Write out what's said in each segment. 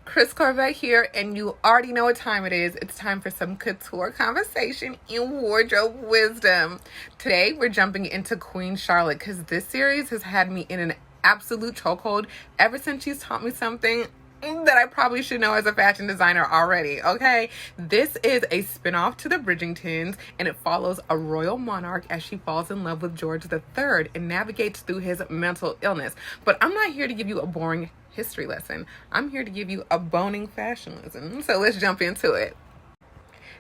Chris Corvette here, and you already know what time it is. It's time for some couture conversation and wardrobe wisdom. Today, we're jumping into Queen Charlotte because this series has had me in an absolute chokehold ever since she's taught me something that I probably should know as a fashion designer already, okay? This is a spinoff to the Bridgertons, and it follows a royal monarch as she falls in love with George III and navigates through his mental illness. But I'm not here to give you a boring history lesson. I'm here to give you a boning fashion lesson. So let's jump into it.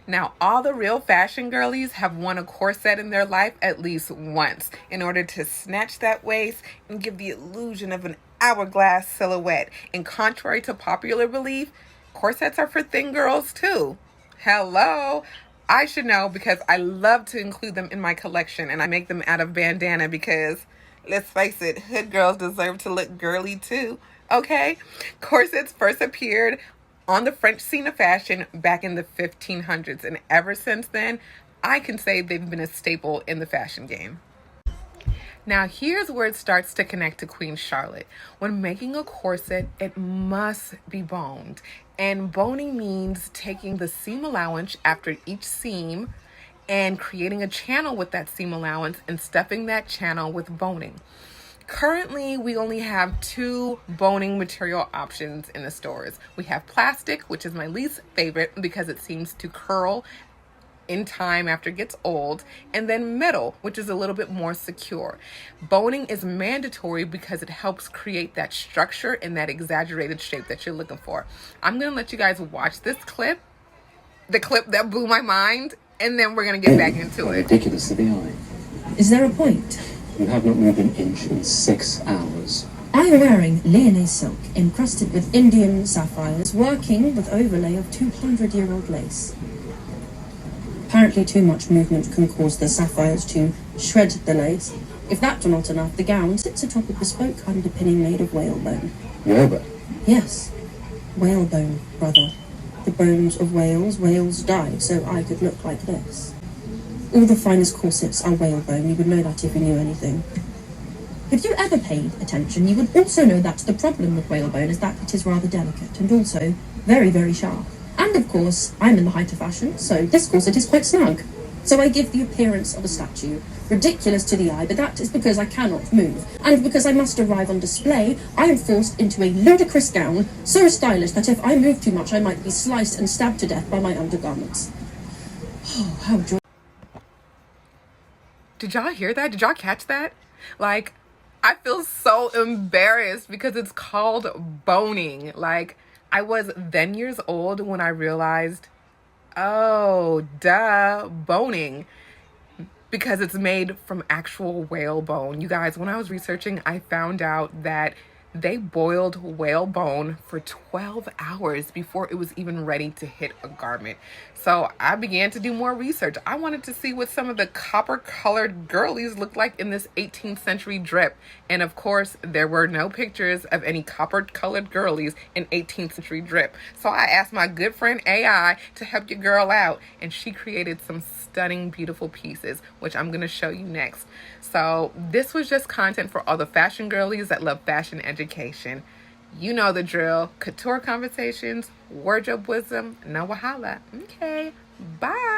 Now, all the real fashion girlies have worn a corset in their life at least once in order to snatch that waist and give the illusion of an hourglass silhouette. And contrary to popular belief, corsets are for thin girls too. Hello. I should know because I love to include them in my collection, and I make them out of bandana because, let's face it, hood girls deserve to look girly too. Okay? Corsets first appeared on the French scene of fashion back in the 1500s, and ever since then, I can say they've been a staple in the fashion game. Now, here's where it starts to connect to Queen Charlotte. When making a corset, it must be boned. And boning means taking the seam allowance after each seam and creating a channel with that seam allowance and stuffing that channel with boning. Currently, we only have two boning material options in the stores. We have plastic, which is my least favorite because it seems to curl in time after it gets old, and then metal, which is a little bit more secure. Boning is mandatory because it helps create that structure and that exaggerated shape that you're looking for. I'm going to let you guys watch this clip, the clip that blew my mind, and then we're going to get back into it. Ridiculous to the eye. Is there a point? You have not moved an inch in 6 hours. I am wearing Lyonnais silk encrusted with Indian sapphires, working with overlay of 200-year-old lace. Apparently too much movement can cause the sapphires to shred the lace. If that's not enough, the gown sits atop a bespoke underpinning made of whalebone. Whalebone? Yes, whalebone, brother. The bones of whales, whales died, so I could look like this. All the finest corsets are whalebone. You would know that if you knew anything. If you ever paid attention, you would also know that the problem with whalebone is that it is rather delicate and also very, very sharp. And of course, I'm in the height of fashion, so this corset is quite snug. So I give the appearance of a statue. Ridiculous to the eye, but that is because I cannot move. And because I must arrive on display, I am forced into a ludicrous gown, so stylish that if I move too much, I might be sliced and stabbed to death by my undergarments. Oh, how joyful. Did y'all hear that? Did y'all catch that? Like, I feel so embarrassed because it's called boning. Like, I was then years old when I realized, oh, duh, boning. Because it's made from actual whale bone. You guys, when I was researching, I found out that they boiled whale bone for 12 hours before it was even ready to hit a garment. So I began to do more research. I wanted to see what some of the copper-colored girlies looked like in this 18th century drip. And of course, there were no pictures of any copper-colored girlies in 18th century drip. So I asked my good friend AI to help your girl out, and she created some stunning, beautiful pieces, which I'm going to show you next. So this was just content for all the fashion girlies that love fashion education. You know the drill. Couture conversations, wardrobe wisdom, no wahala. Okay, bye.